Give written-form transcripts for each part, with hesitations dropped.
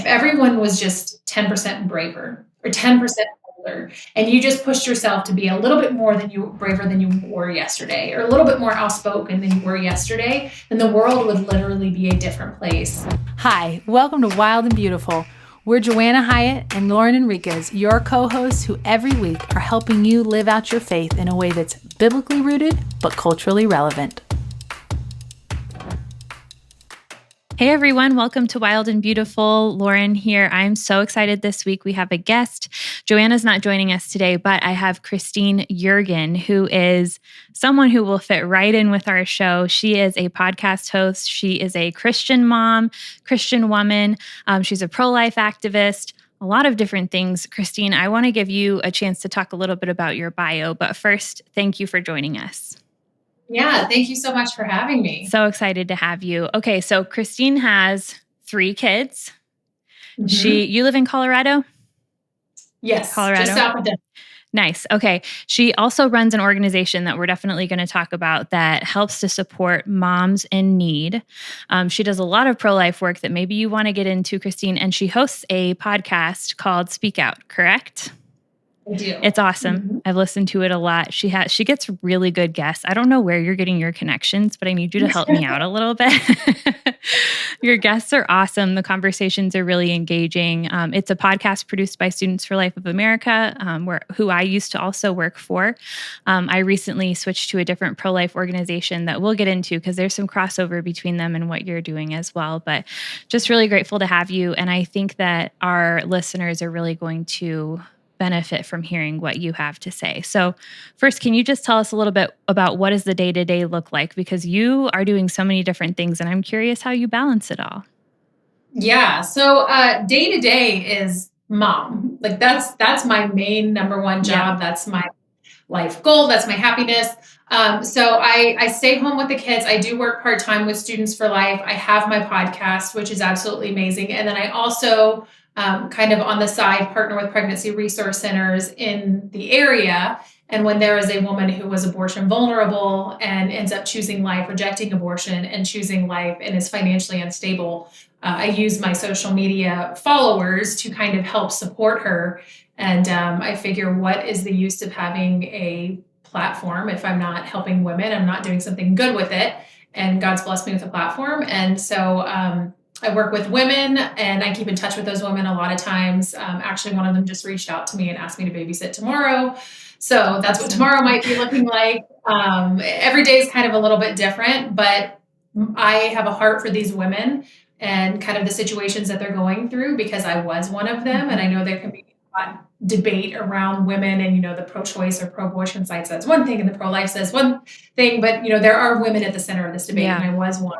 everyone was just 10% braver or 10% bolder, and you just pushed yourself to be a little bit more braver than you were yesterday, or a little bit more outspoken than you were yesterday, then the world would literally be a different place. Hi, welcome to Wild and Beautiful. We're Joanna Hyatt and Lauren Enriquez, your co-hosts who every week are helping you live out your faith in a way that's biblically rooted but culturally relevant. Hey everyone, welcome to Wild and Beautiful. Lauren here. I'm so excited this week. We have a guest. Joanna's not joining us today, but I have Christine Yeargin, who is someone who will fit right in with our show. She is a podcast host. She is a Christian mom, Christian woman. She's a pro-life activist, a lot of different things. Christine, I want to give you a chance to talk a little bit about your bio, but first, thank you for joining us. Yeah, thank you so much for having me. So excited to have you. Okay, so Christine has 3 kids. Mm-hmm. You live in Colorado? Yes, Colorado. just south of Denver. Nice. Okay. She also runs an organization that we're definitely going to talk about that helps to support moms in need. She does a lot of pro-life work that maybe you want to get into, Christine, and she hosts a podcast called Speak Out, correct? I do. It's awesome. Mm-hmm. I've listened to it a lot. She gets really good guests. I don't know where you're getting your connections, but I need you to help me out a little bit. Your guests are awesome. The conversations are really engaging. It's a podcast produced by Students for Life of America, who I used to also work for. I recently switched to a different pro-life organization that we'll get into because there's some crossover between them and what you're doing as well. But just really grateful to have you. And I think that our listeners are really going to benefit from hearing what you have to say. So first, can you just tell us a little bit about what does the day-to-day look like? Because you are doing so many different things and I'm curious how you balance it all. Yeah. So day-to-day is mom. Like that's my main number one job. Yeah. That's my life goal. That's my happiness. So I stay home with the kids. I do work part-time with Students for Life. I have my podcast, which is absolutely amazing. And then I also kind of on the side, partner with pregnancy resource centers in the area. And when there is a woman who was abortion vulnerable and ends up choosing life, rejecting abortion and choosing life and is financially unstable, I use my social media followers to kind of help support her. And I figure, what is the use of having a platform if I'm not helping women? I'm not doing something good with it. And God's blessed me with a platform. And so I work with women and I keep in touch with those women a lot of times. Actually, one of them just reached out to me and asked me to babysit tomorrow. So that's what tomorrow might be looking like. Every day is kind of a little bit different, but I have a heart for these women and kind of the situations that they're going through because I was one of them. And I know there can be debate around women and, the pro-choice or pro-abortion side says one thing and the pro-life says one thing, but, there are women at the center of this debate and I was one.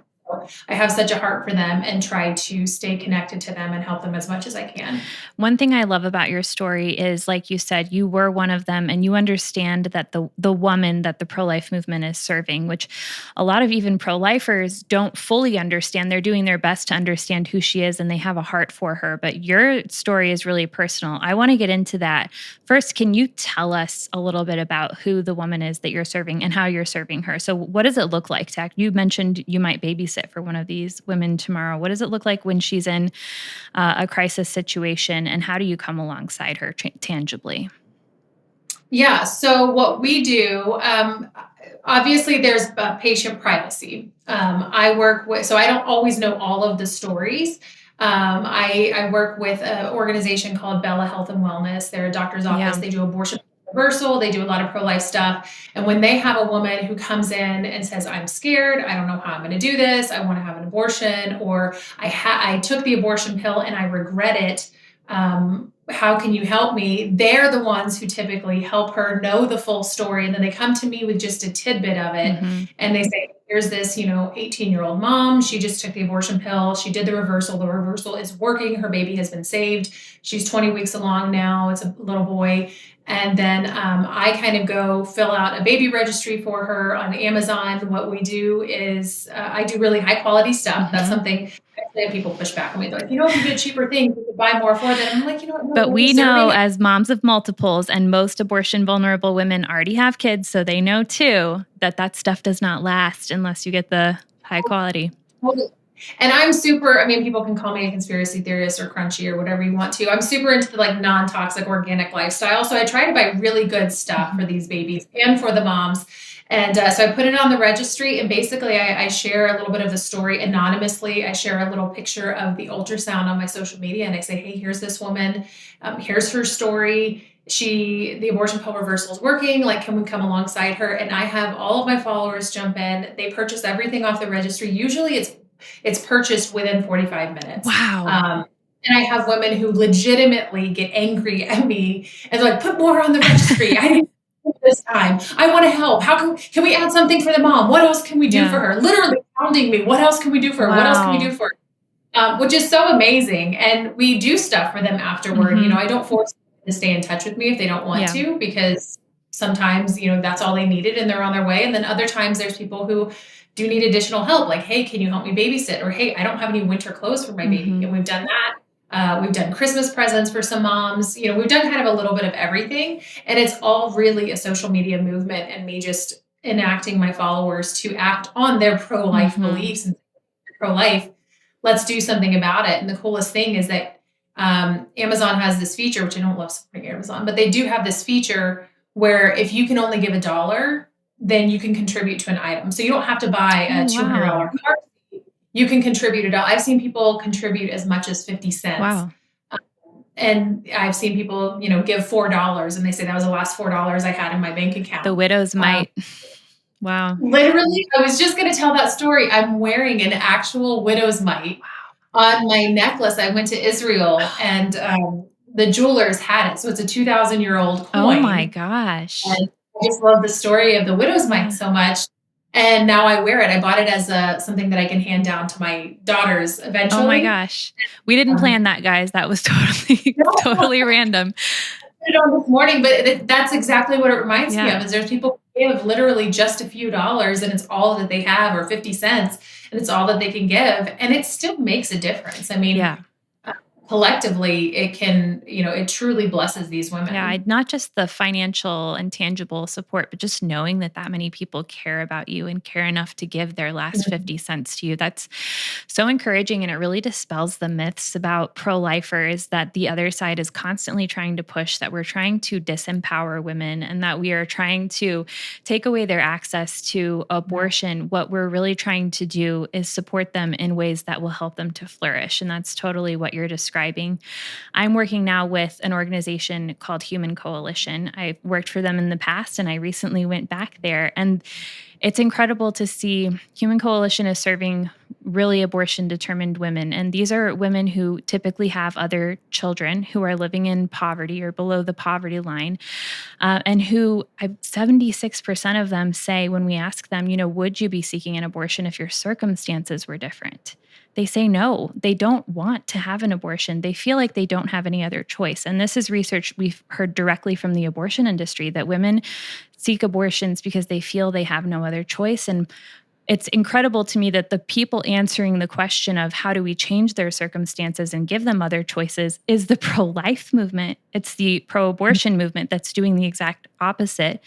I have such a heart for them and try to stay connected to them and help them as much as I can. One thing I love about your story is, like you said, you were one of them and you understand that the woman that the pro-life movement is serving, which a lot of even pro-lifers don't fully understand. They're doing their best to understand who she is and they have a heart for her. But your story is really personal. I want to get into that. First, can you tell us a little bit about who the woman is that you're serving and how you're serving her? So what does it look like? You mentioned you might babysit for one of these women tomorrow. What does it look like when she's in a crisis situation, and how do you come alongside her tangibly? Yeah, so what we do, obviously there's patient privacy. I work with, so I don't always know all of the stories. I work with an organization called Bella Health and Wellness. They're a doctor's office. They do abortion reversal. They do a lot of pro-life stuff. And when they have a woman who comes in and says, I'm scared, I don't know how I'm going to do this, I want to have an abortion, or I took the abortion pill and I regret it, how can you help me? They're the ones who typically help her know the full story. And then they come to me with just a tidbit of it. Mm-hmm. And they say, here's this, 18-year-old mom. She just took the abortion pill. She did the reversal. The reversal is working. Her baby has been saved. She's 20 weeks along now. It's a little boy. And then I kind of go fill out a baby registry for her on Amazon. What we do is I do really high quality stuff. Mm-hmm. That's something that people push back on me. They're like, if you did cheaper things, you could buy more for them. I'm like, what? No, but we know as moms of multiples, and most abortion vulnerable women already have kids, so they know too that stuff does not last unless you get the high quality. And I'm super, I mean, people can call me a conspiracy theorist or crunchy or whatever you want to. I'm super into the like non-toxic organic lifestyle. So I try to buy really good stuff for these babies and for the moms. And so I put it on the registry, and basically I share a little bit of the story anonymously. I share a little picture of the ultrasound on my social media, and I say, hey, here's this woman. Here's her story. The abortion pill reversal is working. Like, can we come alongside her? And I have all of my followers jump in. They purchase everything off the registry. Usually it's purchased within 45 minutes. Wow. And I have women who legitimately get angry at me and they're like, put more on the registry. I didn't do this time. I want to help. How can we add something for the mom? What else can we do for her? Literally pounding me. What else can we do for her? What else can we do for her? Which is so amazing. And we do stuff for them afterward. You know, I don't force them to stay in touch with me if they don't want to, because sometimes, you know, that's all they needed and they're on their way. And then other times there's people who do need additional help. Like, hey, can you help me babysit? Or, hey, I don't have any winter clothes for my baby. And we've done that. We've done Christmas presents for some moms. You know, we've done kind of a little bit of everything. And it's all really a social media movement and me just enacting my followers to act on their pro-life beliefs and pro-life. Let's do something about it. And the coolest thing is that Amazon has this feature, which I don't love supporting Amazon, but they do have this feature where if you can only give $1, then you can contribute to an item. So you don't have to buy a $200 car seat. You can contribute $1. I've seen people contribute as much as 50 cents. Wow. And I've seen people, you know, give $4 and they say that was the last $4 I had in my bank account. The widow's mite. Wow. Literally, I was just going to tell that story. I'm wearing an actual widow's mite on my necklace. I went to Israel and the jewelers had it. So it's a 2,000-year-old coin. Oh my gosh. And I just love the story of the widow's mite so much. And now I wear it. I bought it as something that I can hand down to my daughters eventually. Oh my gosh. We didn't plan that, guys. That was totally random. I put it on this morning, but that's exactly what it reminds me of. Is there's people who give literally just a few dollars and it's all that they have, or 50 cents, and it's all that they can give. And it still makes a difference. I mean, collectively, it can, you know, it truly blesses these women. Yeah, not just the financial and tangible support, but just knowing that many people care about you and care enough to give their last 50 cents to you. That's so encouraging. And it really dispels the myths about pro-lifers that the other side is constantly trying to push, that we're trying to disempower women and that we are trying to take away their access to abortion. What we're really trying to do is support them in ways that will help them to flourish. And that's totally what you're describing. I'm working now with an organization called Human Coalition. I've worked for them in the past, and I recently went back there. And it's incredible to see Human Coalition is serving really abortion-determined women. And these are women who typically have other children who are living in poverty or below the poverty line, and who 76% of them say when we ask them, you know, would you be seeking an abortion if your circumstances were different? They say no, they don't want to have an abortion. They feel like they don't have any other choice. And this is research we've heard directly from the abortion industry, that women seek abortions because they feel they have no other choice. And it's incredible to me that the people answering the question of how do we change their circumstances and give them other choices is the pro-life movement. It's the pro-abortion movement that's doing the exact opposite,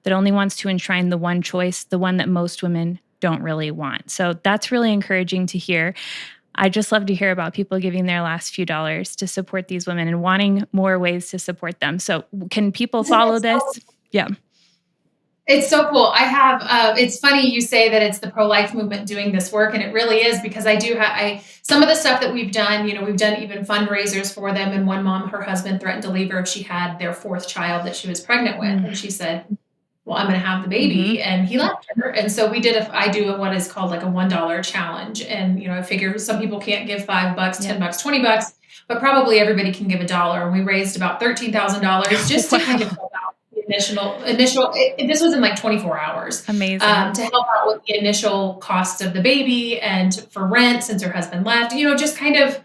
that only wants to enshrine the one choice, the one that most women don't really want. So that's really encouraging to hear. I just love to hear about people giving their last few dollars to support these women and wanting more ways to support them. So can people follow this? Yeah. It's so cool. I have, it's funny you say that it's the pro-life movement doing this work, and it really is, because I do have, some of the stuff that we've done, you know, we've done even fundraisers for them. And one mom, her husband threatened to leave her if she had their 4th child that she was pregnant with. And she said, well, I'm going to have the baby. And he left her. And so I do what is called like a $1 challenge. And, you know, I figure some people can't give $5, $10, $20, but probably everybody can give $1. And we raised about $13,000 just to kind of help out the initial, this was in like 24 hours. Amazing. To help out with the initial costs of the baby and for rent since her husband left, you know, just kind of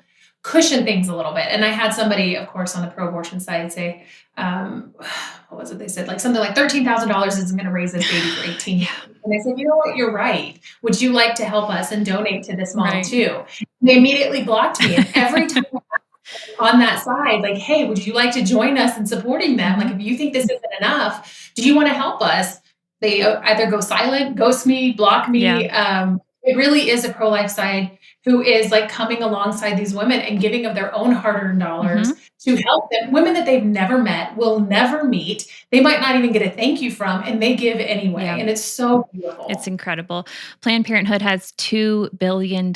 cushion things a little bit. And I had somebody, of course, on the pro-abortion side say, what was it they said? Like something like $13,000 isn't going to raise this baby for 18 years. And I said, you know what? You're right. Would you like to help us and donate to this mom too? And they immediately blocked me. And every time on that side, like, hey, would you like to join us in supporting them? Like, if you think this isn't enough, do you want to help us? They either go silent, ghost me, block me. It really is a pro-life side who is like coming alongside these women and giving of their own hard-earned dollars to help them. Women that they've never met, will never meet. They might not even get a thank you from, and they give anyway. Yeah. And it's so beautiful. It's incredible. Planned Parenthood has $2 billion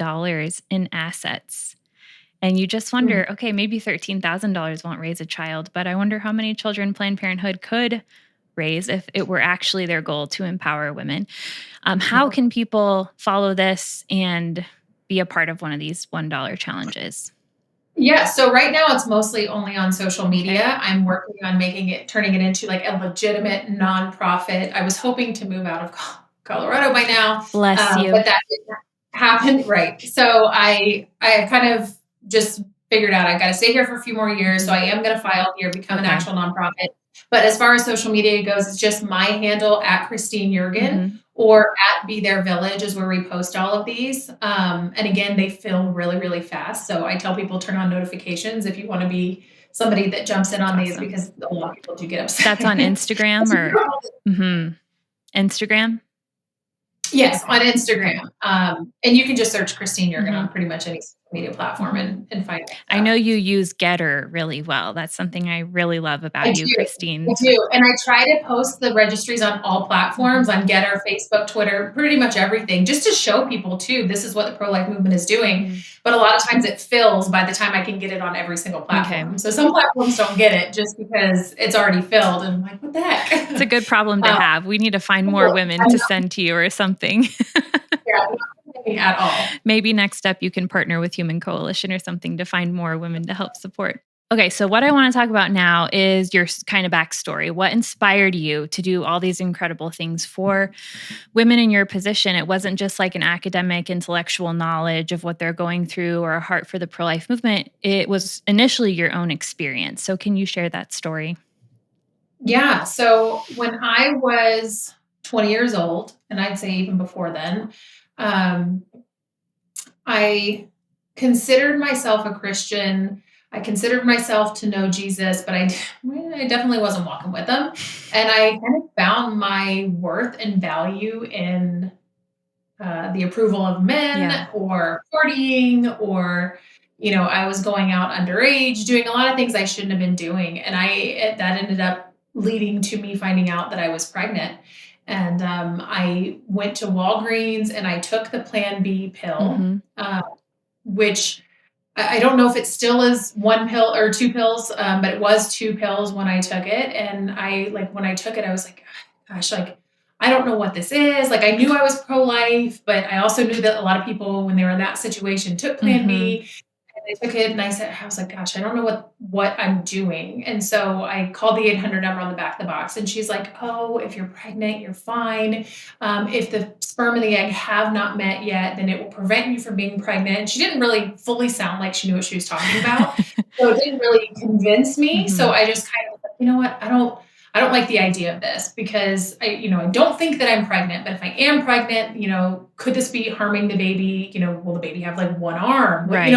in assets. And you just wonder, okay, maybe $13,000 won't raise a child, but I wonder how many children Planned Parenthood could raise if it were actually their goal to empower women. How can people follow this and be a part of one of these $1 challenges? Yeah. So right now it's mostly only on social media. I'm working on turning it into like a legitimate nonprofit. I was hoping to move out of Colorado by now. Bless you. But that didn't happen. Right. So I kind of just figured out I got to stay here for a few more years. So I am going to file here, become an actual nonprofit. But as far as social media goes, it's just my handle at Christine Yeargin or at Be Their Village is where we post all of these. And again, they fill really, really fast. So I tell people turn on notifications if you want to be somebody that jumps in on these, because a lot of people do get upset. That's on Instagram or Instagram? Yes, on Instagram. And you can just search Christine Yeargin on pretty much any social media platform and find it. I know you use Getter really well. That's something I really love about you, Christine. I do. And I try to post the registries on all platforms, on Getter, Facebook, Twitter, pretty much everything, just to show people too, this is what the pro-life movement is doing. But a lot of times it fills by the time I can get it on every single platform. Okay. So some platforms don't get it just because it's already filled. And I'm like, what the heck? It's a good problem to have. We need to find more women to send to you or something. At all. Maybe next up you can partner with Human Coalition or something to find more women to help support. Okay, so what I want to talk about now is your kind of backstory. What inspired you to do all these incredible things for women in your position? It wasn't just like an academic, intellectual knowledge of what they're going through or a heart for the pro-life movement. It was initially your own experience. So can you share that story? Yeah, so when I was 20 years old, and I'd say even before then, I considered myself a Christian. I considered myself to know Jesus, but I definitely wasn't walking with him. And I kind of found my worth and value in the approval of men or partying, or, I was going out underage, doing a lot of things I shouldn't have been doing. And that ended up leading to me finding out that I was pregnant. And I went to Walgreens and I took the Plan B pill, which I don't know if it still is 1 pill or 2 pills, but it was 2 pills when I took it. And when I took it, I was like, gosh, I don't know what this is. I knew I was pro-life, but I also knew that a lot of people, when they were in that situation, took Plan B. I took it and I was like, gosh, I don't know what I'm doing. And so I called the 800 number on the back of the box, and she's like, oh, if you're pregnant, you're fine. If the sperm and the egg have not met yet, then it will prevent you from being pregnant. And she didn't really fully sound like she knew what she was talking about. So it didn't really convince me. So I just kind of, you know what, I don't like the idea of this, because I don't think that I'm pregnant, but if I am pregnant, could this be harming the baby? Will the baby have 1 arm? Right.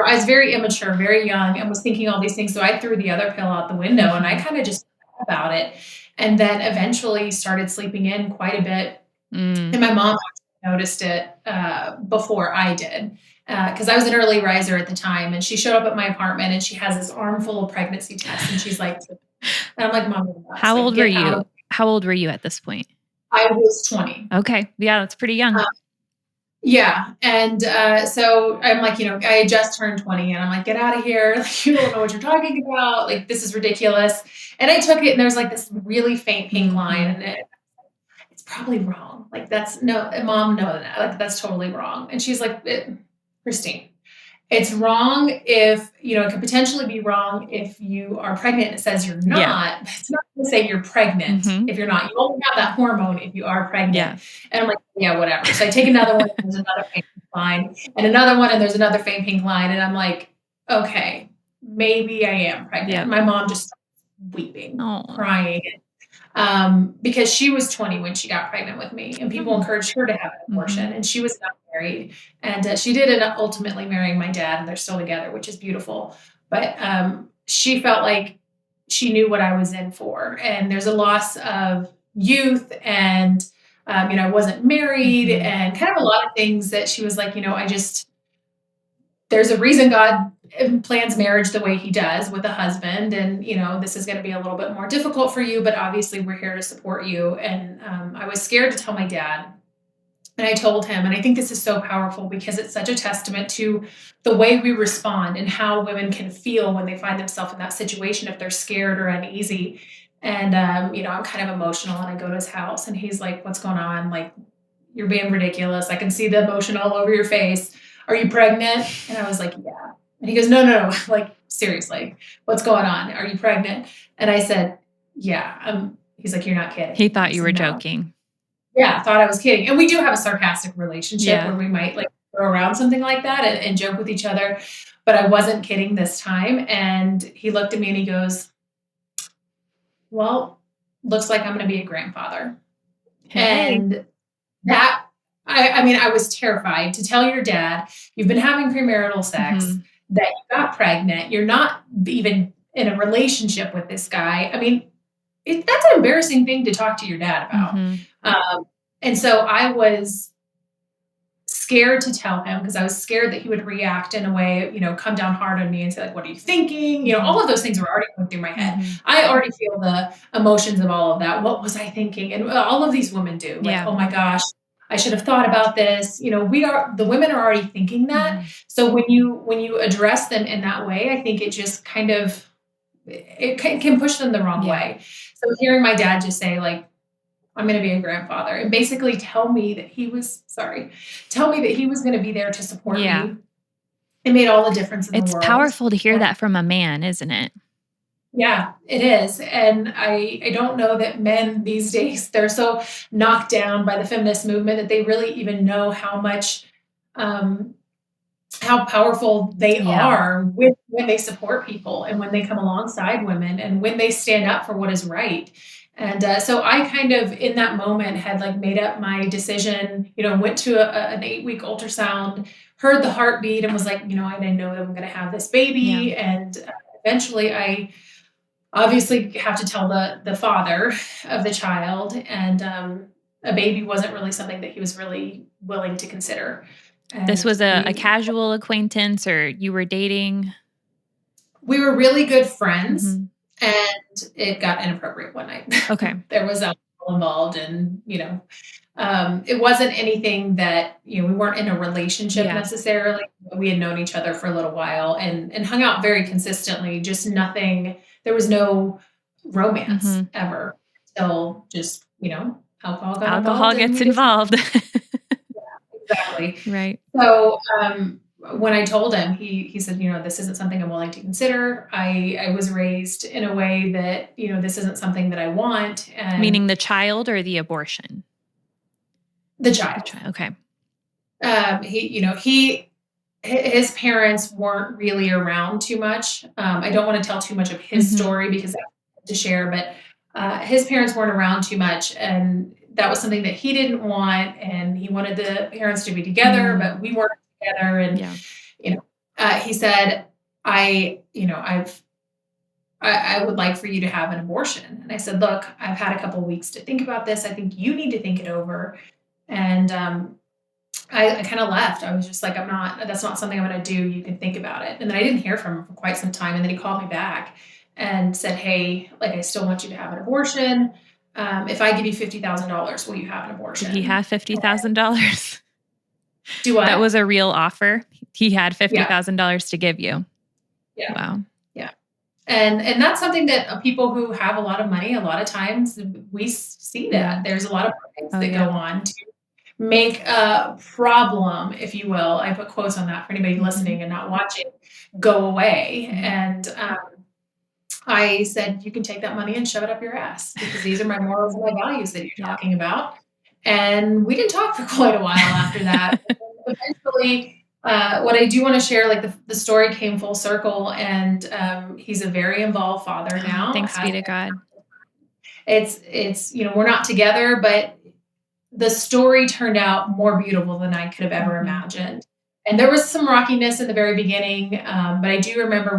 I was very immature, very young, and was thinking all these things. So I threw the other pill out the window, and I kind of just thought about it. And then eventually started sleeping in quite a bit. And my mom noticed it before I did, because I was an early riser at the time. And she showed up at my apartment, and she has this armful of pregnancy tests. And she's like, and I'm like, Mom, how old were you? How old were you at this point? I was 20. Okay. Yeah, that's pretty young. Yeah. And so I'm like, I had just turned 20, and I'm like, get out of here. You don't know what you're talking about. This is ridiculous. And I took it, and there's this really faint pink line, and it's probably wrong. Mom, no, that's totally wrong. And she's like, Christine, it's wrong if, it could potentially be wrong if you are pregnant and it says you're not. Yeah. It's not going to say you're pregnant if you're not. You only have that hormone if you are pregnant. Yeah. And I'm like, yeah, whatever. So I take another one, and there's another faint pink line, and another one, and there's another faint pink line. And I'm like, okay, maybe I am pregnant. Yeah. My mom just starts weeping, crying. Because she was 20 when she got pregnant with me, and people encouraged her to have an abortion, and she was not married, and she did end up ultimately marrying my dad, and they're still together, which is beautiful. But she felt like she knew what I was in for, and there's a loss of youth, and I wasn't married, and kind of a lot of things that she was like, there's a reason God plans marriage the way he does with a husband. And, this is going to be a little bit more difficult for you, but obviously we're here to support you. And I was scared to tell my dad. And I told him, and I think this is so powerful because it's such a testament to the way we respond and how women can feel when they find themselves in that situation, if they're scared or uneasy. And, I'm kind of emotional, and I go to his house and he's like, "What's going on? Like, you're being ridiculous. I can see the emotion all over your face. Are you pregnant?" And I was like, "Yeah." And he goes, "No, no, no. Like, seriously, what's going on? Are you pregnant?" And I said, "Yeah." He's like, "You're not kidding." He thought you were "No." joking. Yeah, I thought I was kidding. And we do have a sarcastic relationship Yeah. where we might like throw around something like that and joke with each other. But I wasn't kidding this time. And he looked at me and he goes, "Well, looks like I'm going to be a grandfather." Hey. And that, I mean, I was terrified to tell your dad, you've been having premarital sex, that you got pregnant. You're not even in a relationship with this guy. I mean, that's an embarrassing thing to talk to your dad about. And so I was scared to tell him because I was scared that he would react in a way, come down hard on me and say, like, "What are you thinking?" All of those things were already going through my head. I already feel the emotions of all of that. What was I thinking? And all of these women do. Like, Yeah. "Oh my gosh, I should have thought about this." The women are already thinking that. So when you address them in that way, I think it just kind of, it can push them the wrong way. So hearing my dad just say, like, "I'm going to be a grandfather," and basically tell me that he was going to be there to support me. It made all the difference in the world. It's powerful to hear that from a man, isn't it? Yeah, it is. And I don't know that men these days, they're so knocked down by the feminist movement that they really even know how much, how powerful they are when they support people and when they come alongside women and when they stand up for what is right. And so I kind of, in that moment, had like made up my decision, went to an 8-week ultrasound, heard the heartbeat, and was like, I didn't know that I'm going to have this baby. And eventually I obviously have to tell the father of the child. And a baby wasn't really something that he was really willing to consider. And this was a casual acquaintance, or you were dating? We were really good friends. And it got inappropriate one night. Okay. There was alcohol involved, and it wasn't anything that we weren't in a relationship necessarily. We had known each other for a little while and hung out very consistently. Just nothing. There was no romance ever until just alcohol got involved. Alcohol gets involved. Exactly. Right. So when I told him, he said, "This isn't something I'm willing to consider. I was raised in a way that, this isn't something that I want." And meaning the child or the abortion? The child. Okay. His parents weren't really around too much. I don't want to tell too much of his story because that's to share, but his parents weren't around too much. And that was something that he didn't want. And he wanted the parents to be together, but we weren't together. And, he said, I would like for you to have an abortion. And I said, "Look, I've had a couple of weeks to think about this. I think you need to think it over." And I kind of left. I was just like, that's not something I'm going to do. You can think about it. And then I didn't hear from him for quite some time. And then he called me back and said, "Hey, like, I still want you to have an abortion. If I give you $50,000, will you have an abortion?" Did he have $50,000? Do what? That was a real offer. He had $50,000 to give you. Yeah. Wow. Yeah. And that's something that people who have a lot of money, a lot of times we see that there's a lot of things that go on to make a problem, if you will. I put quotes on that for anybody listening and not watching, go away. And I said, "You can take that money and shove it up your ass, because these are my morals and my values that you're talking about." And we didn't talk for quite a while after that. Eventually, what I do want to share, like the story came full circle, and he's a very involved father now. Thanks be to God. It's we're not together, but the story turned out more beautiful than I could have ever imagined. And there was some rockiness in the very beginning, but I do remember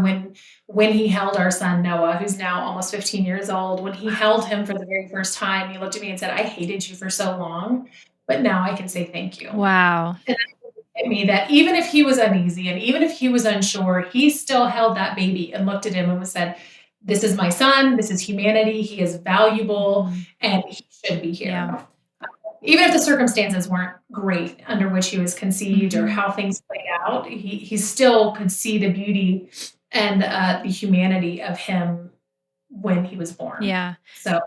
when he held our son Noah, who's now almost 15 years old. When he held him for the very first time, he looked at me and said, "I hated you for so long, but now I can say thank you." Wow. And hit me that even if he was uneasy and even if he was unsure, he still held that baby and looked at him and said, this is my son. This is humanity. He is valuable and he should be here. Yeah. Even if the circumstances weren't great under which he was conceived or how things played out, he still could see the beauty and the humanity of him when he was born. Yeah. So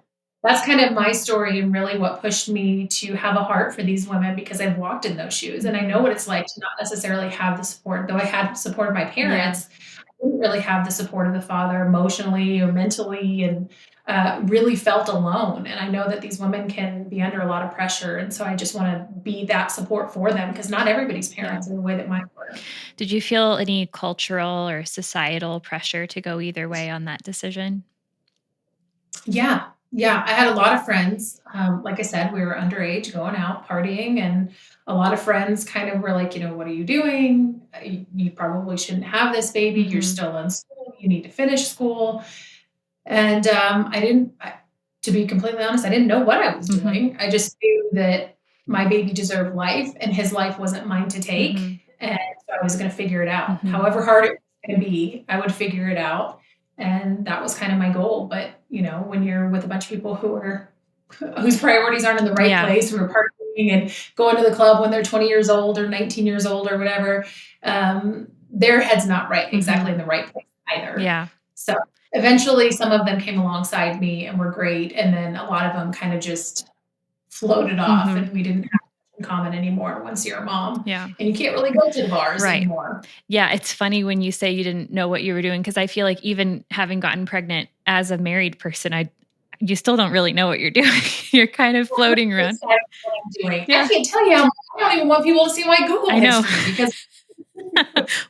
that's kind of my story and really what pushed me to have a heart for these women, because I've walked in those shoes and I know what it's like to not necessarily have the support. Though I had support of my parents, I didn't really have the support of the father emotionally or mentally, and really felt alone. And I know that these women can be under a lot of pressure. And so I just want to be that support for them, because not everybody's parents in the way that mine were. Did you feel any cultural or societal pressure to go either way on that decision? Yeah. Yeah. I had a lot of friends. Like I said, we were underage going out partying, and a lot of friends kind of were like, what are you doing? You probably shouldn't have this baby. You're still in school. You need to finish school. And to be completely honest, I didn't know what I was doing. I just knew that my baby deserved life and his life wasn't mine to take. And so I was going to figure it out. However hard it was going to be, I would figure it out. And that was kind of my goal. But, when you're with a bunch of people whose priorities aren't in the right place, who are partying and going to the club when they're 20 years old or 19 years old or whatever, their head's not right exactly in the right place either. Yeah. So eventually some of them came alongside me and were great. And then a lot of them kind of just floated off and we didn't have in common anymore once you're a mom. Yeah. And you can't really go to the bars anymore. Yeah. It's funny when you say you didn't know what you were doing, because I feel like even having gotten pregnant as a married person, you still don't really know what you're doing. You're kind of floating around. What I'm doing. Yeah. I can't tell you. I don't even want people to see my Google history because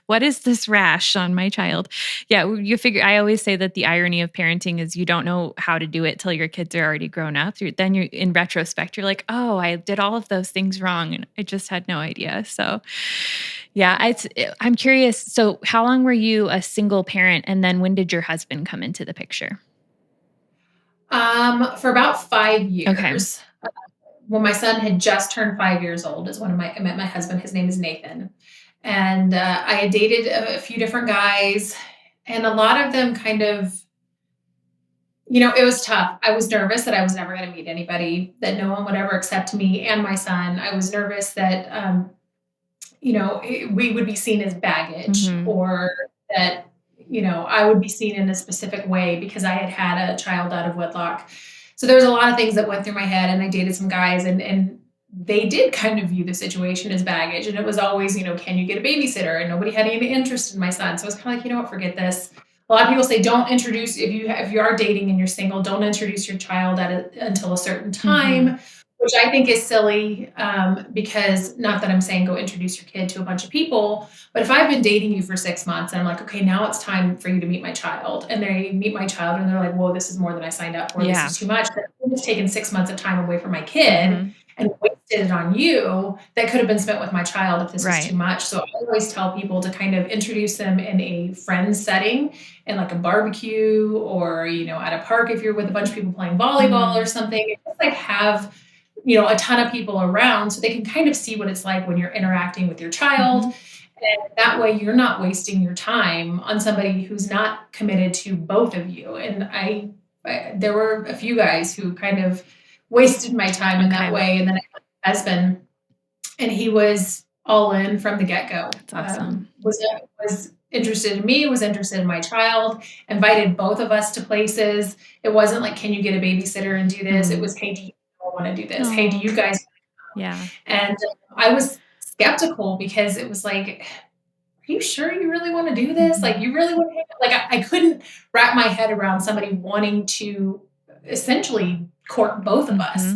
what is this rash on my child? Yeah, I always say that the irony of parenting is you don't know how to do it till your kids are already grown up. Then you're in retrospect, you're like, oh, I did all of those things wrong and I just had no idea. So yeah, I'm curious. So how long were you a single parent, and then when did your husband come into the picture? For about 5 years. Okay. When my son had just turned 5 years old is when I met my husband. His name is Nathan. And I had dated a few different guys, and a lot of them kind of, it was tough. I was nervous that I was never going to meet anybody, that no one would ever accept me and my son. I was nervous that, we would be seen as baggage, or that, I would be seen in a specific way because I had a child out of wedlock. So there was a lot of things that went through my head, and I dated some guys, and they did kind of view the situation as baggage. And it was always, can you get a babysitter? And nobody had any interest in my son. So it's kind of like, forget this. A lot of people say, don't introduce, if you are dating and you're single, don't introduce your child until a certain time, which I think is silly, because not that I'm saying go introduce your kid to a bunch of people, but if I've been dating you for 6 months and I'm like, okay, now it's time for you to meet my child, and they meet my child and they're like, whoa, this is more than I signed up for. Yeah. This is too much. It's taken 6 months of time away from my kid and wasted it on you that could have been spent with my child if this was too much. So I always tell people to kind of introduce them in a friend setting, in like a barbecue, or, at a park if you're with a bunch of people playing volleyball or something. And just like have, a ton of people around so they can kind of see what it's like when you're interacting with your child. And that way you're not wasting your time on somebody who's not committed to both of you. And there were a few guys who kind of wasted my time in that way. And then I had a husband, and he was all in from the get-go. That's awesome. Was interested in me, was interested in my child, invited both of us to places. It wasn't like, can you get a babysitter and do this? It was, hey, do you want to do this? Hey, do you guys? Yeah. And I was skeptical because it was like, are you sure you really want to do this? Like, you really want to, like, I couldn't wrap my head around somebody wanting to essentially court both of us.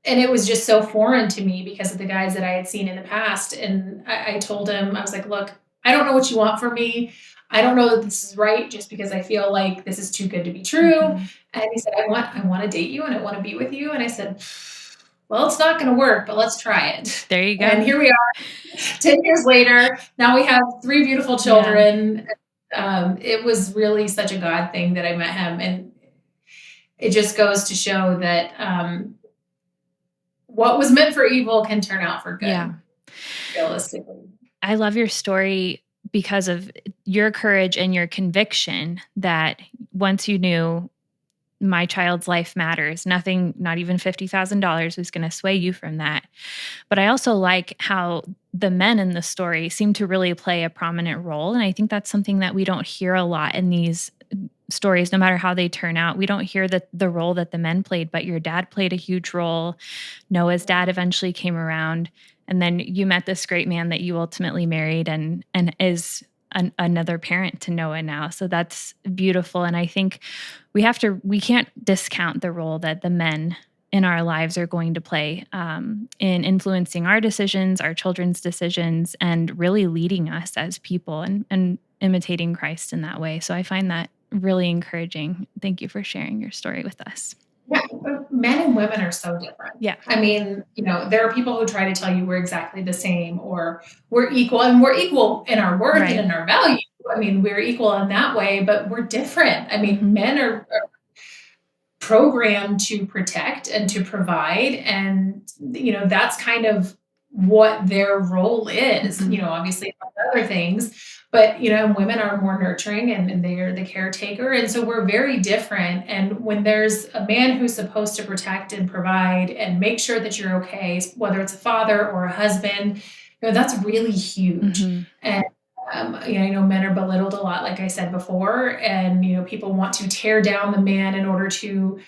And it was just so foreign to me because of the guys that I had seen in the past. And I told him, I was like, look, I don't know what you want from me. I don't know that this is right, just because I feel like this is too good to be true. And he said, I want to date you and I want to be with you. And I said, well, it's not going to work, but let's try it. There you go. And here we are 10 years later. Now we have 3 beautiful children. It was really such a God thing that I met him. And it just goes to show that what was meant for evil can turn out for good. Yeah. realistically. I love your story because of your courage and your conviction that once you knew my child's life matters, nothing, not even $50,000 was going to sway you from that. But I also like how the men in the story seem to really play a prominent role. And I think that's something that we don't hear a lot in these stories, no matter how they turn out. We don't hear the role that the men played, but your dad played a huge role. Noah's dad eventually came around. And then you met this great man that you ultimately married and is another parent to Noah now. So that's beautiful. And I think we can't discount the role that the men in our lives are going to play in influencing our decisions, our children's decisions, and really leading us as people and imitating Christ in that way. So I find that really encouraging. Thank you for sharing your story with us. Yeah, men and women are so different. Yeah. I mean, there are people who try to tell you we're exactly the same or we're equal, and we're equal in our worth and in our value. I mean, we're equal in that way, but we're different. I mean, men are programmed to protect and to provide, and that's kind of what their role is. Obviously other things, but women are more nurturing and they are the caretaker, and so we're very different. And when there's a man who's supposed to protect and provide and make sure that you're okay, whether it's a father or a husband, that's really huge. And I know men are belittled a lot, like I said before, and people want to tear down the man in order to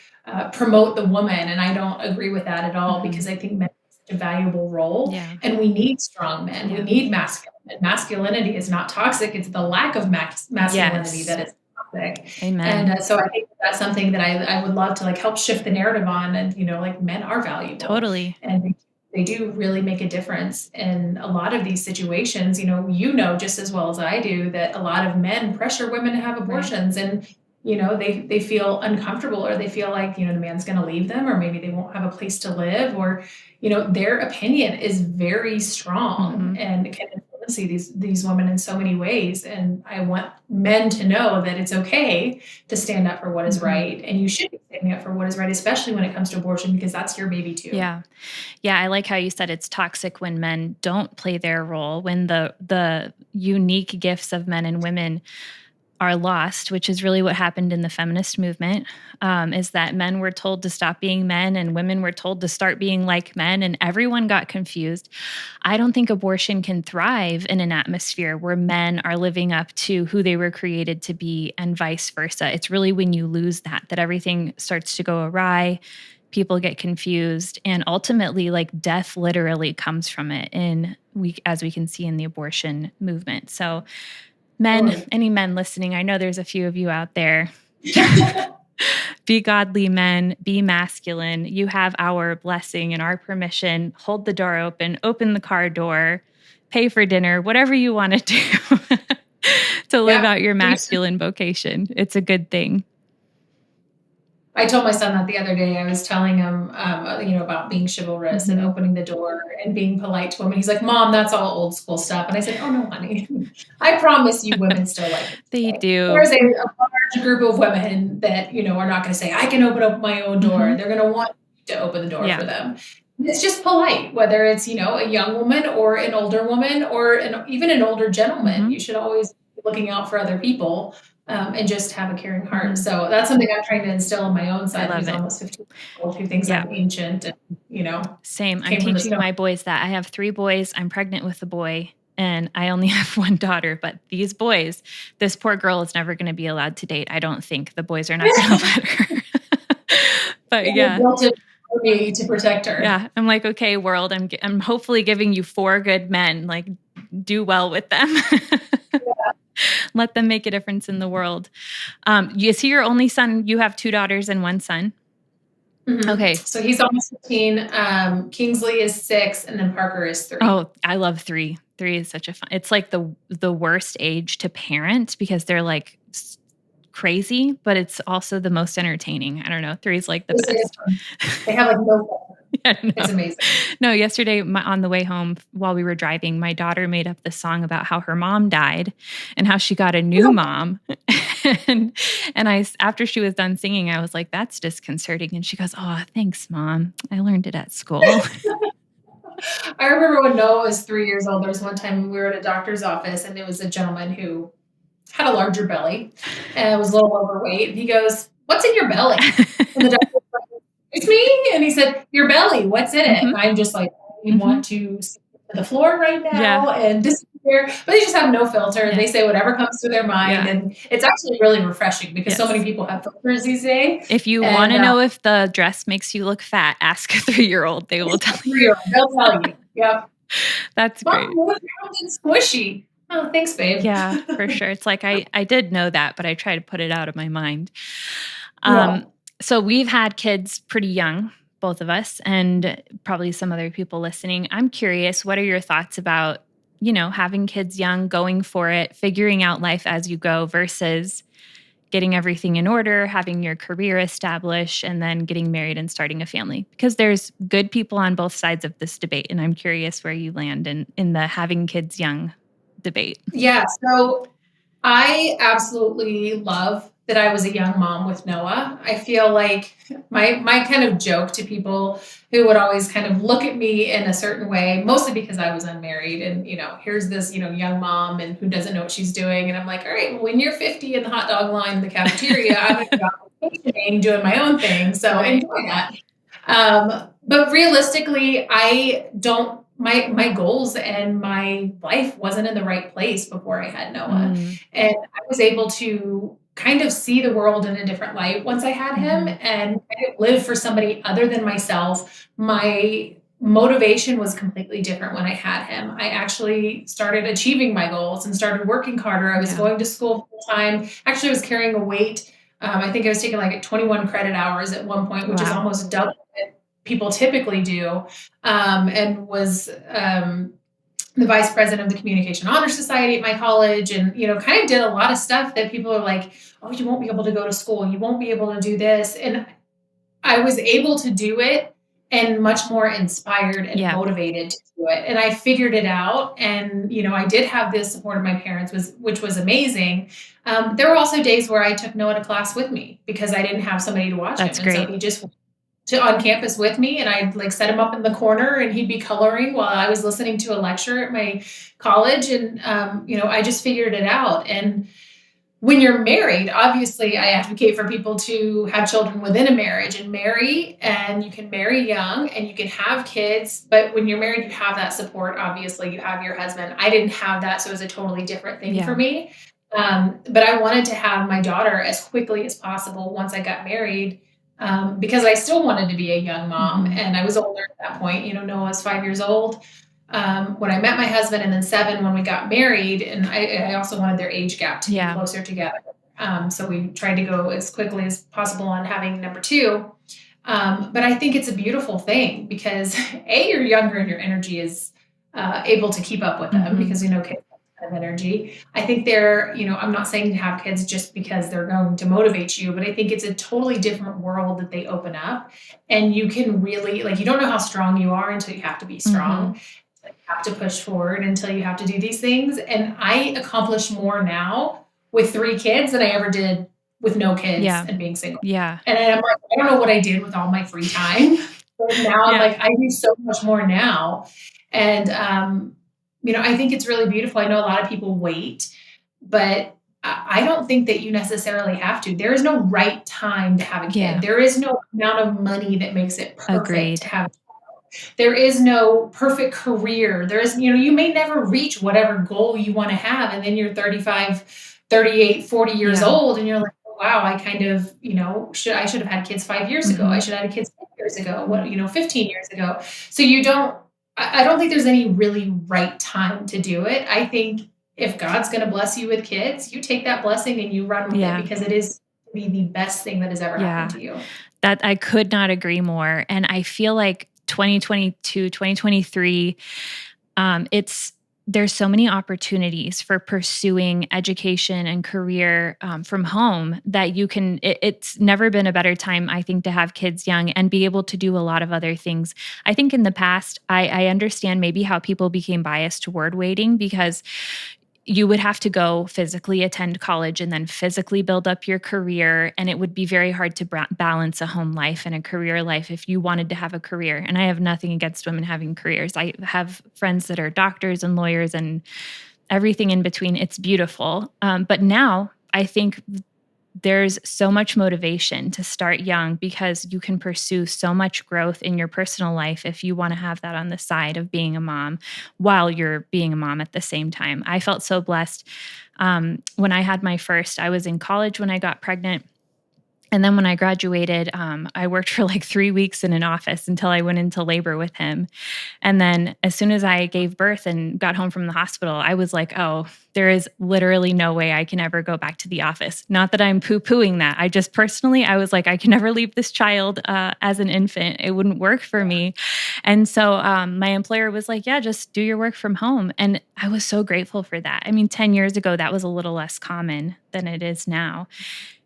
promote the woman, and I don't agree with that at all, because I think men have such a valuable role, and we need strong men. We need masculine. Masculinity is not toxic; it's the lack of masculinity that is toxic. Amen. And so I think that's something that I would love to help shift the narrative on, and men are valuable, totally, and they do really make a difference in a lot of these situations. Just as well as I do that a lot of men pressure women to have abortions, and they feel uncomfortable, or they feel like the man's going to leave them, or maybe they won't have a place to live, or their opinion is very strong and can influence these women in so many ways. And I want men to know that it's okay to stand up for what is right, and you should be standing up for what is right, especially when it comes to abortion, because that's your baby too. Yeah. I like how you said it's toxic when men don't play their role, when the unique gifts of men and women are lost, which is really what happened in the feminist movement, is that men were told to stop being men and women were told to start being like men, and everyone got confused. I don't think abortion can thrive in an atmosphere where men are living up to who they were created to be and vice versa. It's really when you lose that everything starts to go awry. People get confused, and ultimately, death literally comes from it, as we can see in the abortion movement. So men, any men listening, I know there's a few of you out there. Be godly men, be masculine. You have our blessing and our permission. Hold the door open the car door, pay for dinner, whatever you want to do to live out your masculine vocation. It's a good thing. I told my son that the other day. I was telling him, about being chivalrous and opening the door and being polite to women. He's like, "Mom, that's all old school stuff." And I said, "Oh no, honey, I promise you, women still like it." They do. There's a large group of women that are not going to say, "I can open up my own door." They're going to want you to open the door for them. It's just polite, whether it's a young woman or an older woman or even an older gentleman. You should always be looking out for other people. And just have a caring heart. So that's something I'm trying to instill in my own son, who's almost 15 years old, who thinks I'm ancient. And, Same. I'm teaching my boys that. I have 3 boys. I'm pregnant with a boy, and I only have 1 daughter. But these boys, this poor girl is never going to be allowed to date. I don't think the boys are not going to let her. But me to protect her. Yeah, I'm like, okay, world. I'm hopefully giving you 4 good men. Do well with them. Let them make a difference in the world. Is he your only son? You have 2 daughters and 1 son. Okay. So he's almost 15. Kingsley is 6, and then Parker is 3. Oh, I love 3. 3 is such a fun. It's like the worst age to parent because they're crazy, but it's also the most entertaining. I don't know. 3 is the best. They have no. It's amazing. No, yesterday on the way home while we were driving, my daughter made up this song about how her mom died and how she got a new mom. and after she was done singing, I was like, "That's disconcerting." And she goes, "Oh, thanks, Mom. I learned it at school." I remember when Noah was 3 years old, there was one time we were at a doctor's office and there was a gentleman who had a larger belly and was a little overweight. And he goes, "What's in your belly?" And the doctor was like, "It's me." And he said, "Your belly, what's in it?" And I'm just like, I want to sit to the floor right now and disappear. But they just have no filter. They say whatever comes to their mind. And it's actually really refreshing because so many people have filters these days. If you want to know if the dress makes you look fat, ask a 3-year-old. They will tell you. They'll tell you. Yep. That's great. It's squishy. Oh, thanks, babe. Yeah, for sure. It's like I did know that, but I try to put it out of my mind. So we've had kids pretty young, both of us, and probably some other people listening. I'm curious, what are your thoughts about, having kids young, going for it, figuring out life as you go versus getting everything in order, having your career established, and then getting married and starting a family? Because there's good people on both sides of this debate, and I'm curious where you land in the having kids young debate. Yeah, so I absolutely love that I was a young mom with Noah. I feel like my kind of joke to people who would always kind of look at me in a certain way, mostly because I was unmarried and, here's this, young mom and who doesn't know what she's doing. And I'm like, all right, well, when you're 50 in the hot dog line in the cafeteria, I'm going to be on vacation doing my own thing. So enjoy that. But realistically, I don't, my goals and my life wasn't in the right place before I had Noah. And I was able to kind of see the world in a different light once I had him and I didn't live for somebody other than myself. My motivation was completely different when I had him. I actually started achieving my goals and started working harder. I was going to school full time. Actually, I was carrying a weight. I think I was taking like 21 credit hours at one point, which is almost double what people typically do, and was the vice president of the Communication Honor Society at my college, and kind of did a lot of stuff that people are like, "Oh, you won't be able to go to school, you won't be able to do this," and I was able to do it and much more inspired and motivated to do it. And I figured it out. And, I did have the support of my parents, which was amazing. There were also days where I took Noah to class with me because I didn't have somebody to watch him. That's great. And so he just on campus with me, and I'd set him up in the corner and he'd be coloring while I was listening to a lecture at my college. And, I just figured it out. And when you're married, obviously I advocate for people to have children within a marriage and marry, and you can marry young and you can have kids. But when you're married, you have that support. Obviously you have your husband. I didn't have that. So it was a totally different thing for me. But I wanted to have my daughter as quickly as possible once I got married, because I still wanted to be a young mom. And I was older at that point. Noah was 5 years old when I met my husband, and then 7 when we got married. And I also wanted their age gap to be closer together. So we tried to go as quickly as possible on having number 2. But I think it's a beautiful thing because you're younger and your energy is able to keep up with them because, kids have energy. I think they're, I'm not saying to have kids just because they're going to motivate you, but I think it's a totally different world that they open up, and you can really, you don't know how strong you are until you have to be strong. You have to push forward until you have to do these things. And I accomplish more now with 3 kids than I ever did with no kids and being single. And I'm like, I don't know what I did with all my free time. But now I'm like, I do so much more now. And, I think it's really beautiful. I know a lot of people wait, but I don't think that you necessarily have to. There is no right time to have a kid. There is no amount of money that makes it perfect to have a child. There is no perfect career. There is, you may never reach whatever goal you want to have. And then you're 35, 38, 40 years old. And you're like, oh, wow, I kind of, I should have had kids 5 years ago. I should have had kids 10 years ago, 15 years ago. So I don't think there's any really right time to do it. I think if God's going to bless you with kids, you take that blessing and you run with it, because it is to be the best thing that has ever happened to you. That I could not agree more. And I feel like 2022, 2023, there's so many opportunities for pursuing education and career from home that you can, it's never been a better time, I think, to have kids young and be able to do a lot of other things. I think in the past, I understand maybe how people became biased toward waiting because you would have to go physically attend college and then physically build up your career. And it would be very hard to balance a home life and a career life if you wanted to have a career. And I have nothing against women having careers. I have friends that are doctors and lawyers and everything in between. It's beautiful. But now I think there's so much motivation to start young because you can pursue so much growth in your personal life if you want to have that on the side of being a mom while you're being a mom at the same time. I felt so blessed. When I had my first, I was in college when I got pregnant. And then when I graduated, I worked for like 3 weeks in an office until I went into labor with him. And then as soon as I gave birth and got home from the hospital, I was like, oh, there is literally no way I can ever go back to the office. Not that I'm poo-pooing that. I just personally, I was like, I can never leave this child as an infant. It wouldn't work for me. And so my employer was like, yeah, just do your work from home. And I was so grateful for that. I mean, 10 years ago, that was a little less common than it is now.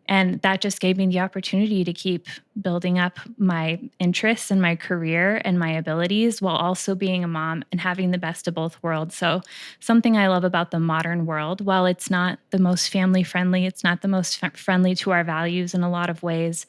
And that just gave me the opportunity to keep building up my interests and my career and my abilities while also being a mom and having the best of both worlds. So something I love about the modern world, while it's not the most family friendly, it's not the most friendly to our values in a lot of ways,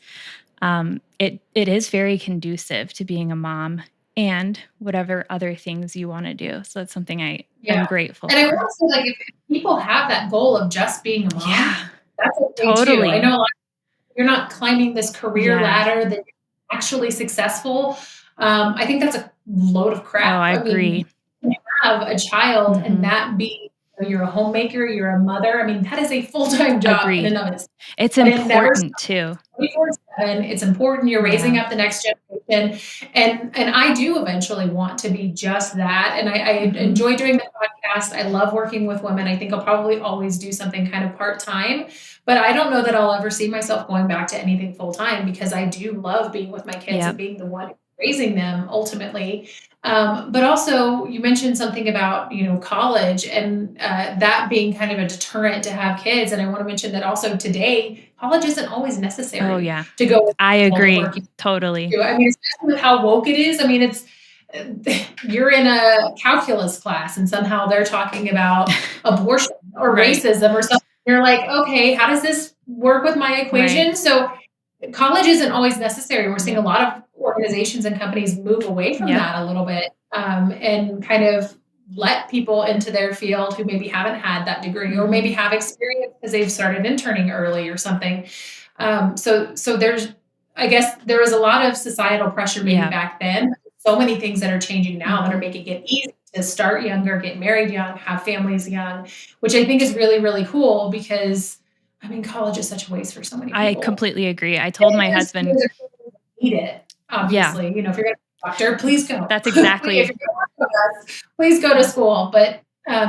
it is very conducive to being a mom and whatever other things you want to do. So that's something I'm grateful for. And I will say, like, if people have that goal of just being a mom, that's a thing totally. too. I know a lot of, you're not climbing this career ladder that you're actually successful. I think that's a load of crap. Oh, I agree. Mean, you have a child and that be, you're a homemaker, you're a mother. I mean, that is a full-time job in and of itself. It's important too. 24/7. It's important. You're raising up the next generation. And I do eventually want to be just that. And I enjoy doing the podcast. I love working with women. I think I'll probably always do something kind of part-time, but I don't know that I'll ever see myself going back to anything full-time because I do love being with my kids and being the one raising them ultimately. But also you mentioned something about, college and that being kind of a deterrent to have kids. And I want to mention that also today, college isn't always necessary to go with. I agree. Totally. I mean, especially with how woke it is. I mean, you're in a calculus class and somehow they're talking about abortion or racism or something. You're like, okay, how does this work with my equation? So college isn't always necessary. We're seeing a lot of organizations and companies move away from that a little bit and kind of let people into their field who maybe haven't had that degree or maybe have experience because they've started interning early or something. So I guess there was a lot of societal pressure maybe back then. So many things that are changing now that are making it easy to start younger, get married young, have families young, which I think is really, really cool because I mean, college is such a waste for so many people. I completely agree. I told my husband. Need it, obviously. If you're going to be a doctor, please go. That's exactly. If you're going to work with us, please go to school. But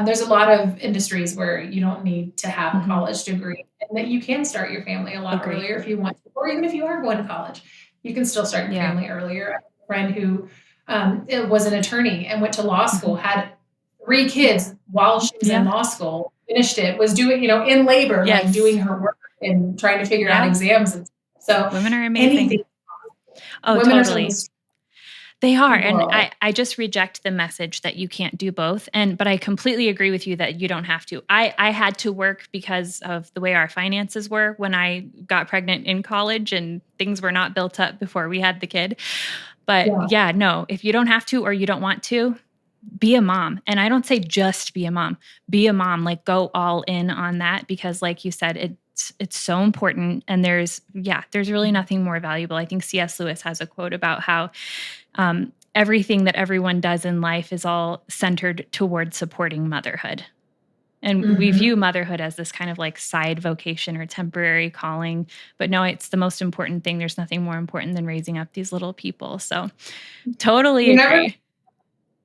there's a lot of industries where you don't need to have a college degree and that you can start your family a lot earlier if you want to. Or even if you are going to college, you can still start your family earlier. I have a friend who was an attorney and went to law school, had 3 kids while she was in law school, finished it, was doing, in labor, like doing her work and trying to figure out exams. And so women are amazing. Totally. They are. And I just reject the message that you can't do both. But I completely agree with you that you don't have to. I had to work because of the way our finances were when I got pregnant in college and things were not built up before we had the kid. But no, if you don't have to or you don't want to, be a mom. And I don't say just be a mom. Be a mom, like go all in on that because like you said, it's so important. And there's really nothing more valuable. I think C.S. Lewis has a quote about how everything that everyone does in life is all centered toward supporting motherhood. And we view motherhood as this kind of like side vocation or temporary calling. But no, it's the most important thing. There's nothing more important than raising up these little people. So totally agree.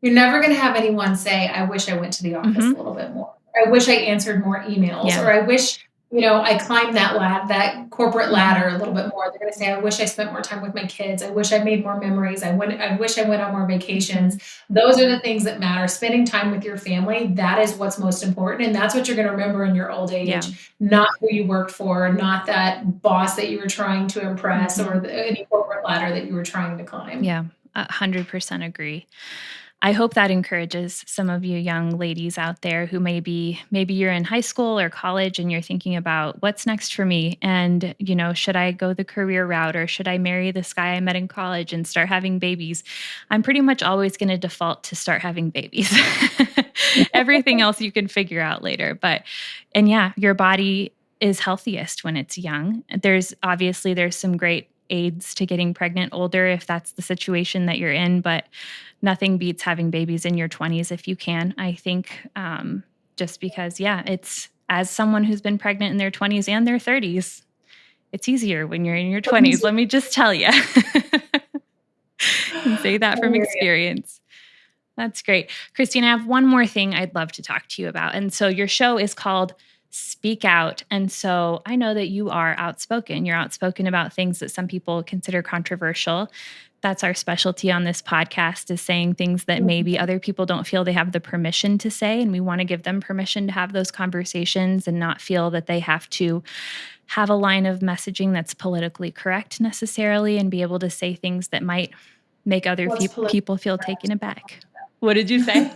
You're never going to have anyone say, I wish I went to the office a little bit more. I wish I answered more emails or I wish, I climbed that corporate ladder a little bit more. They're going to say, I wish I spent more time with my kids. I wish I made more memories. I wish I went on more vacations. Those are the things that matter. Spending time with your family, that is what's most important. And that's what you're going to remember in your old age, not who you worked for, not that boss that you were trying to impress or any corporate ladder that you were trying to climb. Yeah, 100% agree. I hope that encourages some of you young ladies out there who maybe you're in high school or college and you're thinking about what's next for me. And, should I go the career route or should I marry this guy I met in college and start having babies? I'm pretty much always going to default to start having babies. Everything else you can figure out later. And yeah, your body is healthiest when it's young. There's some great aids to getting pregnant older if that's the situation that you're in, but nothing beats having babies in your 20s if you can, I think, just because, it's as someone who's been pregnant in their 20s and their 30s, it's easier when you're in your 20s. Let me just tell you. And say that from experience. That's great. Christine, I have one more thing I'd love to talk to you about. And so your show is called Speak Out. And so I know that you are outspoken. You're outspoken about things that some people consider controversial. That's our specialty on this podcast, is saying things that maybe other people don't feel they have the permission to say. And we want to give them permission to have those conversations and not feel that they have to have a line of messaging that's politically correct necessarily, and be able to say things that might make other people feel taken aback. What did you say?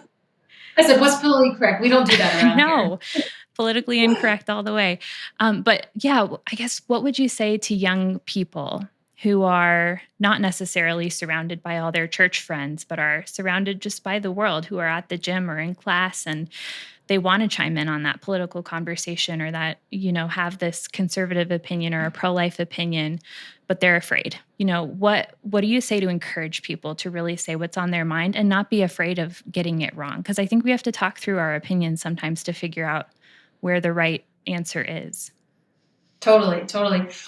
I said, what's politically correct? We don't do that around here. Politically incorrect all the way. But yeah, I guess what would you say to young people who are not necessarily surrounded by all their church friends, but are surrounded just by the world, who are at the gym or in class, and they want to chime in on that political conversation, or that, have this conservative opinion or a pro-life opinion, but they're afraid? What do you say to encourage people to really say what's on their mind and not be afraid of getting it wrong? Because I think we have to talk through our opinions sometimes to figure out where the right answer is. Totally.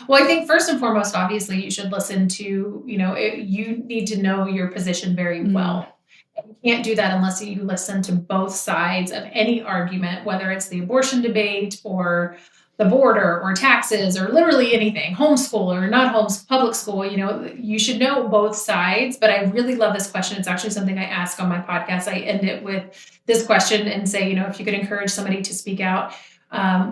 Well, I think first and foremost, obviously, you should listen to, you need to know your position very well. You can't do that unless you listen to both sides of any argument, whether it's the abortion debate or the border or taxes or literally anything, homeschool or not public school. You should know both sides. But I really love this question. It's actually something I ask on my podcast. I end it with this question and say, if you could encourage somebody to speak out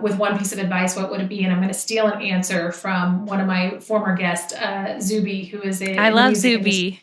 with one piece of advice, what would it be? And I'm going to steal an answer from one of my former guests, Zuby, who is I love Zuby.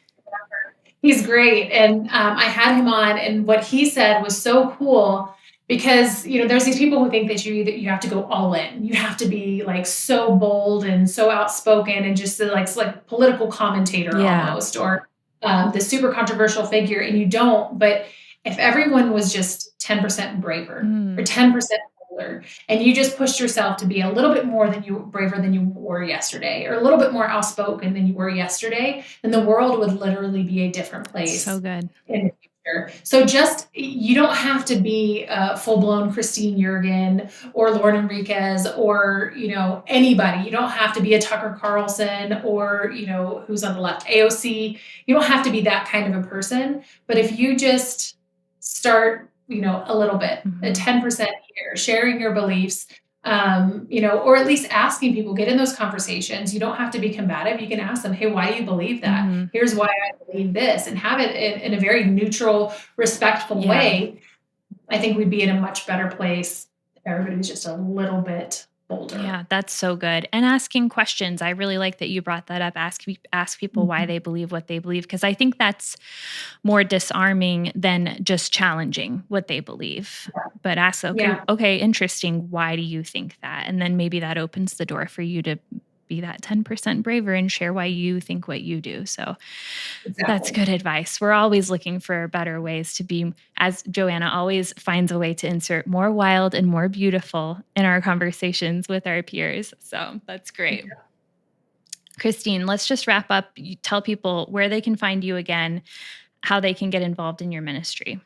He's great. And I had him on, and what he said was so cool, because, there's these people who think that you have to go all in. You have to be like so bold and so outspoken and just like political commentator almost, or the super controversial figure, and you don't. But if everyone was just 10% braver or 10% bolder, and you just pushed yourself to be a little bit more braver than you were yesterday, or a little bit more outspoken than you were yesterday, then the world would literally be a different place. So good. In the future. So you don't have to be a full-blown Christine Yeargin or Lauren Enriquez or, anybody. You don't have to be a Tucker Carlson or, who's on the left, AOC. You don't have to be that kind of a person. But if you just start, a little bit, a 10% here, sharing your beliefs, or at least asking people, get in those conversations. You don't have to be combative. You can ask them, hey, why do you believe that? Here's why I believe this, and have it in a very neutral, respectful way. I think we'd be in a much better place if everybody was just a little bit bolder. Yeah, that's so good. And asking questions. I really like that you brought that up. Ask people why they believe what they believe, because I think that's more disarming than just challenging what they believe. But ask, okay, interesting. Why do you think that? And then maybe that opens the door for you to be that 10% braver and share why you think what you do. So That's good advice. We're always looking for better ways to be, as Joanna always finds a way to insert more wild and more beautiful in our conversations with our peers. So that's great. Yeah. Christine, let's just wrap up. You tell people where they can find you again, how they can get involved in your ministry.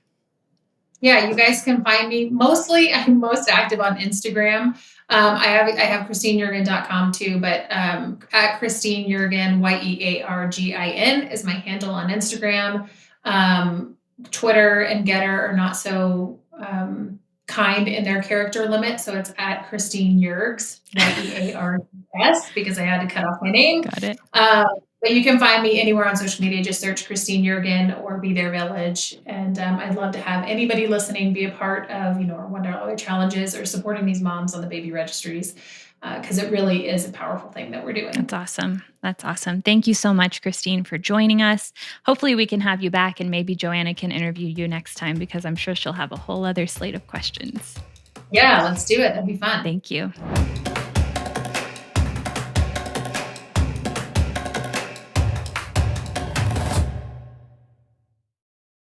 Yeah, you guys can find me. I'm most active on Instagram. I have ChristineYeargin.com too, but at Christine Yeargin, Yeargin is my handle on Instagram. Twitter and Getter are not so kind in their character limit, so it's at Christine Yeargs, Yeargs, because I had to cut off my name. Got it. But you can find me anywhere on social media. Just search Christine Yeargin or Be Their Village. And I'd love to have anybody listening be a part of, our $1 challenges or supporting these moms on the baby registries. because it really is a powerful thing that we're doing. That's awesome. That's awesome. Thank you so much, Christine, for joining us. Hopefully we can have you back, and maybe Joanna can interview you next time, because I'm sure she'll have a whole other slate of questions. Yeah, let's do it. That'd be fun. Thank you.